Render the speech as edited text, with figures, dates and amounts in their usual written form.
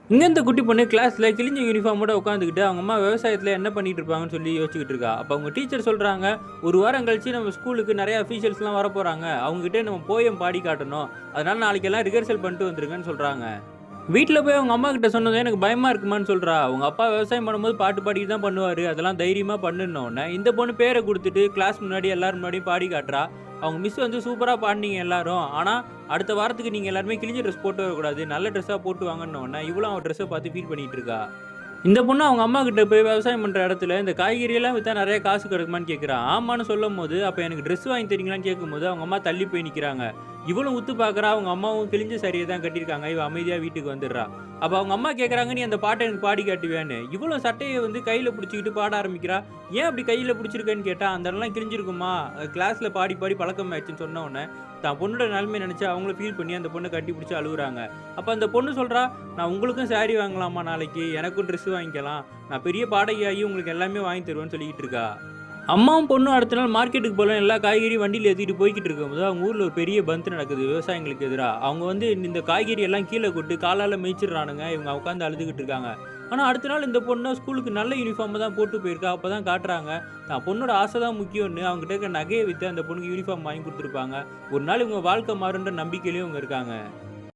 இங்க இந்த குட்டி பொண்ணு கிளாஸ்ல கிழிஞ்ச யூனிஃபார்மோட உட்காந்துக்கிட்டு அவங்க அம்மா விவசாயத்துல என்ன பண்ணிட்டு இருப்பாங்கன்னு சொல்லி யோசிச்சுக்கிட்டு இருக்கா. அப்ப அவங்க டீச்சர் சொல்றாங்க, ஒரு வாரம் கழிச்சு நம்ம ஸ்கூலுக்கு நிறைய அஃபீஷியல்ஸ்லாம் வரப்போறாங்க. அவங்க கிட்ட நம்ம போயம் பாடி காட்டணும். அதனால நாளைக்கெல்லாம் ரிஹர்சல் பண்ணிட்டு வந்துருங்கன்னு சொல்றாங்க. வீட்ல போய் அவங்க அம்மா கிட்ட சொன்னதும் எனக்கு பயமா இருக்குமான்னு சொல்றா. உங்க அப்பா விவசாயம் பண்ணும்போது பாட்டு பாடிட்டு தான் பண்ணுவாரு. அதெல்லாம் தைரியமா பண்ணுன்னோனே, இந்த பொண்ணு பேர குடுத்துட்டு கிளாஸ் முன்னாடி எல்லாரும் முன்னாடியும் பாடி காட்டுறா. அவங்க மிஸ் வந்து சூப்பரா பாடுனீங்க எல்லாரும். ஆனா, அடுத்த வாரத்துக்கு நீங்க எல்லாருமே கிழிஞ்ச ட்ரெஸ் போட்டு வரக்கூடாது. நல்ல ட்ரெஸ்ஸா போட்டு வாங்கன்னோனே, இவளும் அவ ட்ரெஸ்ஸ பார்த்து ஃபீல் பண்ணிட்டு இருக்கா. இந்த பொண்ணு அவங்க அம்மா கிட்ட போய் விவசாயம் பண்ற இடத்துல இந்த காய்கறியெல்லாம் வித்தா நெறைய காசு கிடைக்குமான்னு கேட்கிறா. ஆமான்னு சொல்லும்போது, அப்ப எனக்கு ட்ரெஸ் வாங்கி தரீங்களான்னு கேட்கும்போது, அவங்க அம்மா தள்ளி போய் நிக்கிறாங்க. இவளும் உத்து பார்க்குறா. அவங்க அம்மாவும் கிழிஞ்ச சாரிய தான் கட்டியிருக்காங்க. இவ அமைதியா வீட்டுக்கு வந்துடுறா. அப்ப அவங்க அம்மா கேட்குறாங்க, "நீ அந்த பாட்ட எனக்கு பாடி காட்டுவியான்னு?" இவளும் சட்டைய வந்து கையில புடிச்சுக்கிட்டு பாட ஆரம்பிக்கிறா. "ஏன் அப்படி கையில புடிச்சிருக்கன்னு?" கேட்டா, "அந்த இடம்லாம் கிழிஞ்சிருக்கும்மா. கிளாஸ்ல பாடி பாடி பழக்கமாயிருச்சுன்னு" சொன்ன உடனே, தான் பொண்ணோட நிலைமைய நெனச்சு அவங்களும் ஃபீல் பண்ணி அந்த பொண்ண கட்டி பிடிச்சு அழுவுறாங்க. அப்ப அந்த பொண்ணு சொல்றா, "நான் உங்களுக்கும் சாரி வாங்கலாமா நாளைக்கு? எனக்கும் ட்ரெஸ் வாங்கிக்கலாம். நான் பெரிய பாடகியாகி உங்களுக்கு எல்லாமே வாங்கி தருவேன்னு" சொல்லிக்கிட்டு இருக்கா. அம்மாவும் பொண்ணும் அடுத்த நாள் மார்க்கெட்டுக்கு போலாம் எல்லா காய்கறியும் வண்டியில ஏத்திட்டு போய்க்கிட்டு இருக்கும்போது, அவங்க ஊர்ல ஒரு பெரிய பந்த் நடக்குது விவசாயிங்களுக்கு எதிரா. அவங்க வந்து இந்த காய்கறி எல்லாம் கீழ கொட்டு காலால மேய்ச்சிடுறானுங்க. இவங்க உட்காந்து அழுதுகிட்டு இருக்காங்க. ஆனா அடுத்த நாள் இந்த பொண்ணு ஸ்கூலுக்கு நல்ல யூனிஃபார்ம் தான் போட்டு போயிருக்கா. அப்பதான் காட்டுறாங்க, தான் பொண்ணோட ஆசை தான் முக்கியம்னு அவங்ககிட்ட இருக்க நகைய வித்து அந்த பொண்ணுக்கு யூனிஃபார்ம் வாங்கி குடுத்துருப்பாங்க. ஒரு நாள் இவங்க வாழ்க்கை மாறுன்ற நம்பிக்கையிலயும் இவங்க இருக்காங்க.